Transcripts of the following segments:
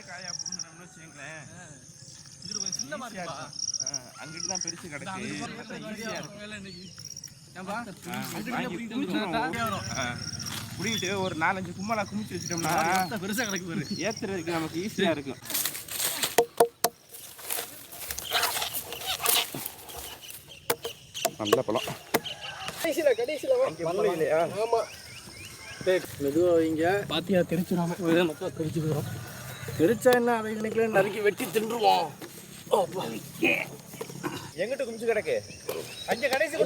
காயா புடுங்கணும்னு வச்சுங்களேன், இது கொஞ்சம் சின்னமா இருக்குப்பா. அங்கிட்டு தான் பெருசு கிடக்கு. புடிங்கிட்டு ஒரு 4-5 கும்பலா குமிச்சு வச்சுட்டோம்னா பெருசா கிடக்கு, ஏத்துறதுக்கு நமக்கு ஈஸியா இருக்கும். நல்ல பழம். கடைசியில இல்லையா? ஆமா, மெதுவா வைங்க. பாத்தியா தெரிச்சிடாம மக்கள் தெரிச்சுக்கிறோம். தெரிச்சா என்ன, அதை இன்னைக்கு நறுக்கி வெட்டி தின்றுவோம். எங்கிட்ட குமிச்சு கிடக்கு அங்க கடைசியில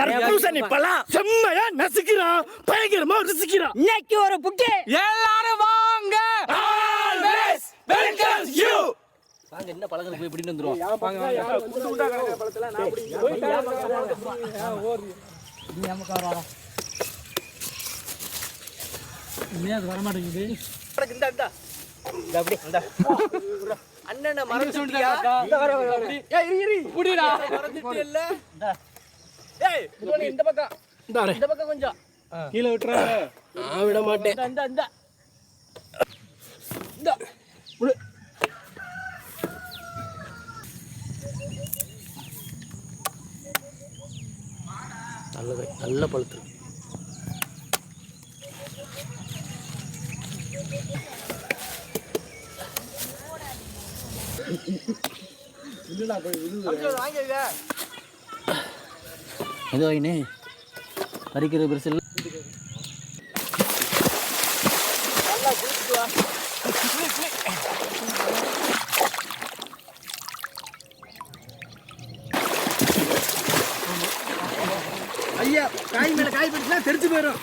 தர்பூசணி பழம் செம்மையா நசுக்கிறான், பயங்கரமா ருசிக்கிறான். இன்னைக்கு ஒரு புட்டி எல்லாரும் வாங்க. Always welcomes you. வாங்க, என்ன பழங்களுக்கு போய் பிடின்னு வந்துருவோம். வாங்க பழத்துல நான் அது வர மாட்டேங்குது. அண்ணனை மறந்துட்டியா? இந்த பக்கம் கொஞ்சம் கீழே விட்டுற. நான் விட மாட்டேன். நல்லது, நல்ல பழுத்து. ஏதோ ஐனே பறிக்கிறது பெருசு இல்லை. ஐயா, காய் மேல காய் பிடிச்சா தெரிச்சு போயிடும்.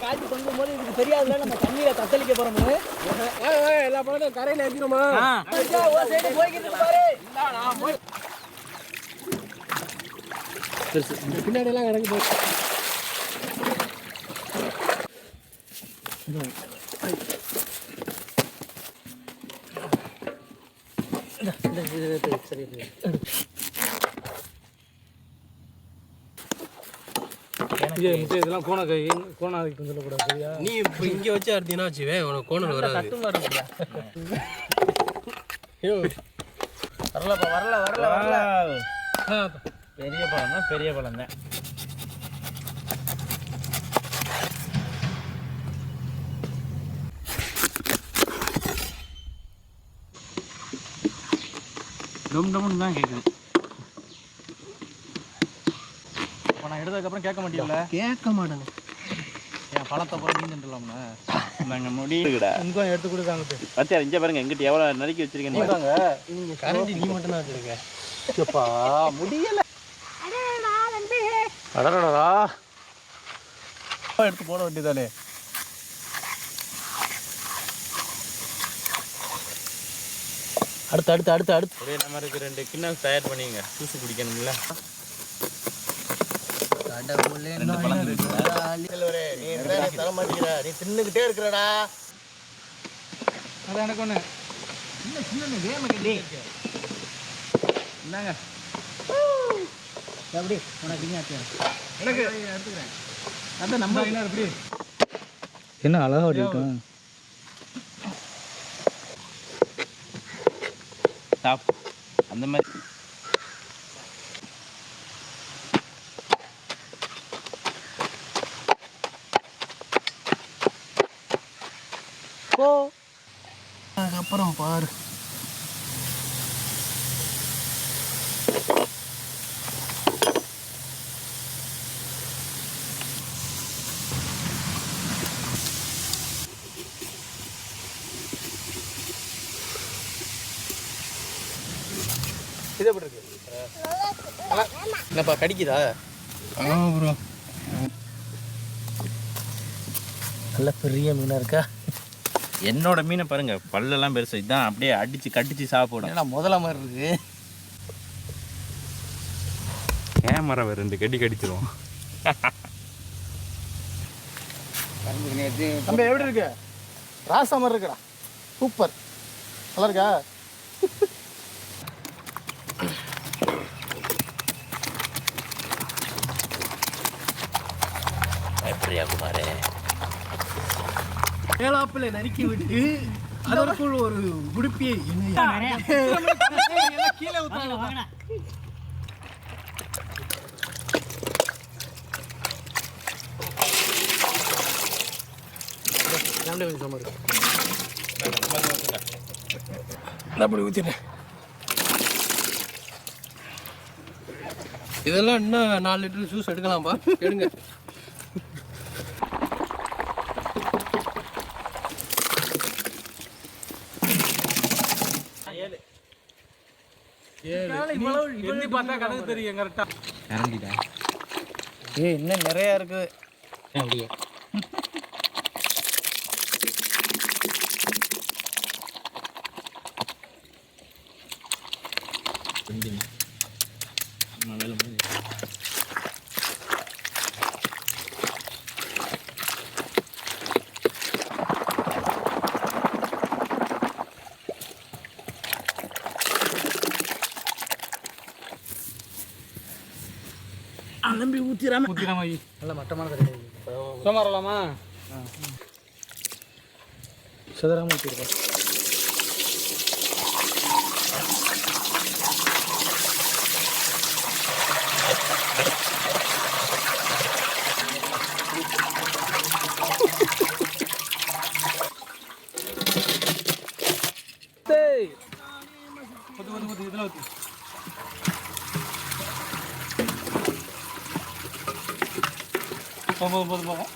காய்ச்சி கொண்டு போது இதுக்கு தெரியாதுல, நம்ம தண்ணியில தத்தளிக்க போறோம்னு எல்லா பழத்தையும் கரையில ஏற்றிடுமா? பின்னாடி எல்லாம் கிடக்கு போய் சரி. இதெல்லாம் கோணாதிக்கு சொல்லக்கூடாது, சரியா? நீ இப்போ இங்கே வச்சு அறுத்தீங்கன்னா வச்சுவே உனக்கு கோணல் வராது. வரல. பெரிய பழம் தான், பெரிய பழம் தான். டம்னு தான் கேட்குது. நான் எடுத்ததுக்கப்புறம் கேட்க மாட்டேங்கல. கேட்க மாட்டேங்க. என் பழத்தை பூரா நீ தின்றுலாம்ண்ணா. நாங்கள் முடியுடா. இங்கே எடுத்து கொடுக்காங்க. பத்தியா இங்கே பாருங்க, எங்கிட்ட எவ்வளோ நறுக்கி வச்சிருக்கேன். நீங்கள் கரண்டி நீ மட்டும் தான் வச்சுருக்க. எப்பா முடியலை. அடடா எடுத்து போட வேண்டியதானே. அடுத்து அப்படியே நம்ம இருக்கு 2 கிண்ணம் தயார் பண்ணிங்க. ஜூஸ் குடிக்கணும்ல. நீ தின்னுகிட்டே இருக்கிறடா. அது எனக்கு ஒண்ணு என்னங்க எப்படி உனக்கு எனக்கு எடுத்துக்கிறேன். அதான் நம்ம எப்படி என்ன அழகா ஓடிட்டோம். டாப் அந்த மாதிரி அப்புறம் பாரு. இது எப்படி இருக்கு? என்னப்பா கடிக்குதா? ப்ரோ நல்ல பெரிய மீனா இருக்கா. என்னோட மீனை பாருங்க, பல்லெல்லாம் பெருசு. இதுதான் அப்படியே அடிச்சு கடிச்சு சாப்பிடும். ஏன்னா முதல்ல மாதிரி இருக்கு. கேமரா 2 கடி கடிச்சிரும். தம்பி எப்படி இருக்கு? ராசா மாதிரி இருக்குடா. சூப்பர். நல்லா இருக்கா? எப்படியா குமாரே? ஏலாப்பில் நறுக்கி விட்டு அதற்குள் ஒரு உடுப்பியை கீழே ஊற்றாங்க. அப்படி ஊற்றிட்டேன். இதெல்லாம் இன்னும் 4 லிட்டர் ஜூஸ் எடுக்கலாம்ப்பா. எடுங்க. இன்னும் நிறைய இருக்குது. அலம்பி ஊத்திராம நல்ல மட்டமான தண்ணி சோமாரலாமா சதுராம ஊற்றிருக்கோம். இதில் ஊற்றி போதும்.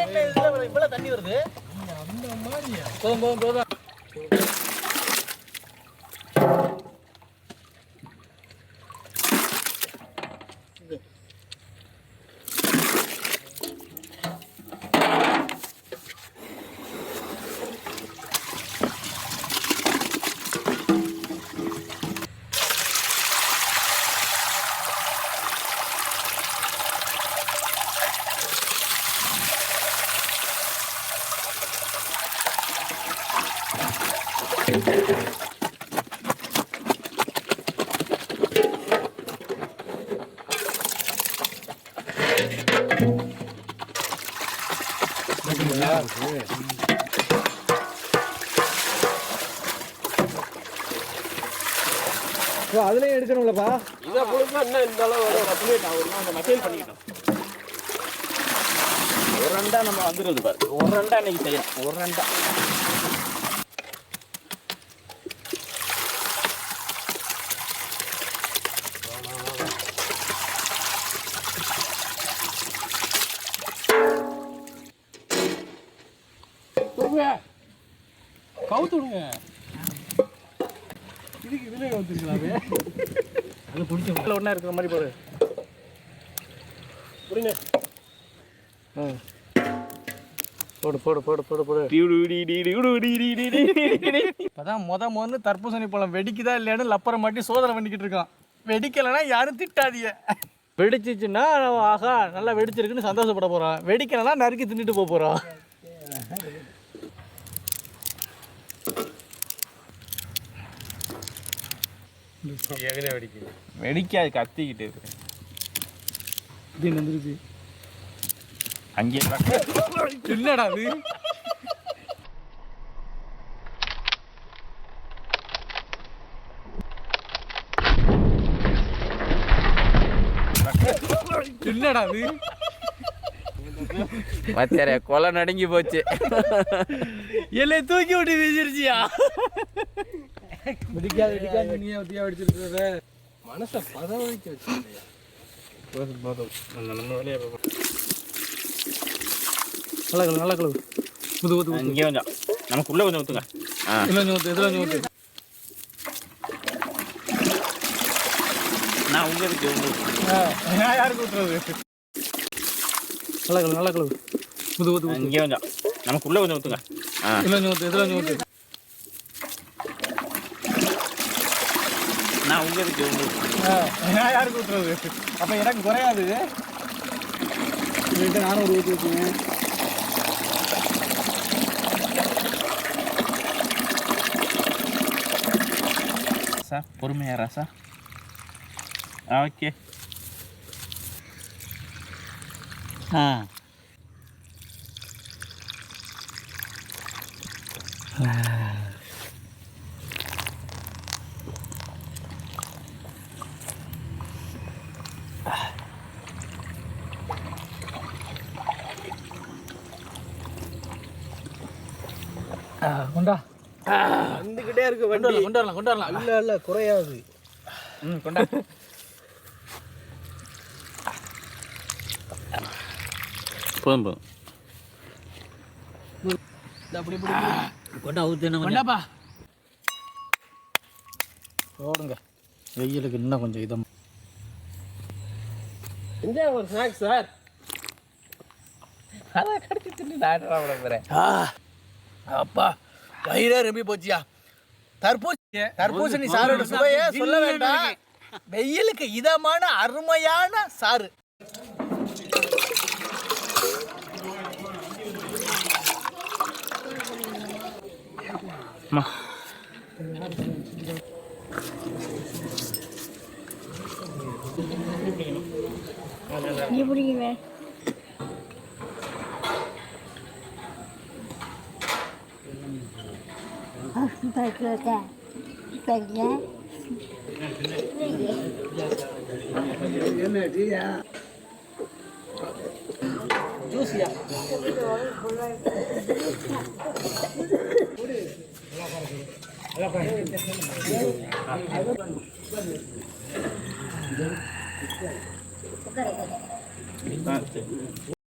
என்ன இவ்வளோ தண்ணி வருது? அந்த மாதிரியா? போதும். அதுலயும் எடுக்கணும்லப்பா. இதை பொழுதுனா என்ன இந்த அளவு வரும்? மசேல் பண்ணிக்கிட்டோம். ஒரு ரெண்டா நம்ம வந்துடுது பாரு. ஒரு ரெண்டா இன்னைக்கு செய்யணும். ஒரு ரெண்டா கவுத்துடுங்க. இதுக்கு இதுல கவுத்துருக்கலாமே. அது பிடிச்ச ஒன்றா இருக்கிற மாதிரி பாரு. புரியுங்க. போடு. இப்பதான் முதல்ல தர்பூசணி பழம் வெடிக்குதா இல்லையான்னு லப்பரை மாட்டி சோதனை பண்ணிக்கிட்டு இருக்கான். வெடிக்கலைன்னா யாரும் திட்டாதீங்க. வெடிச்சிச்சுன்னா ஆகா நல்லா வெடிச்சிருக்குன்னு சந்தோஷப்பட போறோம். வெடிக்கலைன்னா நறுக்கி தின்னுட்டு போறோம். வெடிக்காது கத்திக்கிட்டு இருக்கு. அங்கே என்னடா அது? என்னடா அது? மத்தியார கொலை நடுங்கி போச்சு. எல்லை தூக்கி விட்டு வீசிருச்சியா? வெடிக்காது நீ ஒத்தியா வெடிச்சிருக்க. மனசை பதவிக்க வச்சு போதும். நம்ம வேலையை நல்ல கழுவு. ஊத்து இங்கே கொஞ்சம் நமக்குள்ளே கொஞ்சம் ஊற்றுங்க. இதில் கொஞ்சம் ஊற்று. நான் உங்களுக்கு யாருக்கு ஊற்றுறது? நல்ல கழுவு. ஊத்து இங்கே கொஞ்சம் நமக்குள்ளே கொஞ்சம் ஊற்றுங்க. இதில் கொஞ்சம் ஊற்று. நான் உங்களுக்கு யாருக்கு ஊற்றுறது? அப்போ எனக்கு குறையாது. நானும் ஒரு ஊற்றி வச்சுருவேன். சார் பொறுமையா ராசா. ஓகே. கொண்டா வந்துக்கிட்டே இருக்கு கொண்டு வண்டி. வரலாம் கொண்டு வரலாம். இல்லை இல்லை குறையாது. கொண்டா. போதும் போதும். அப்படி கொண்டா ஊற்றுன கொண்டாப்பா போடுங்க. வெயிலுக்கு இன்னும் கொஞ்சம் இதம். இந்த ஒரு ஸ்நாக்ஸ் சார். அதான் கடிச்சு தின்னு டாக்டரா விட போகிறேன். அப்பா வயிறே ரெம்பி போச்சியா. தர்பூசணி சாரோட சுவையை சொல்ல வேண்டாம். வெயிலுக்கு இதமான அருமையான சாறு. அம்மா நீ பிடிக்குமே. ஜூஸியா சரி.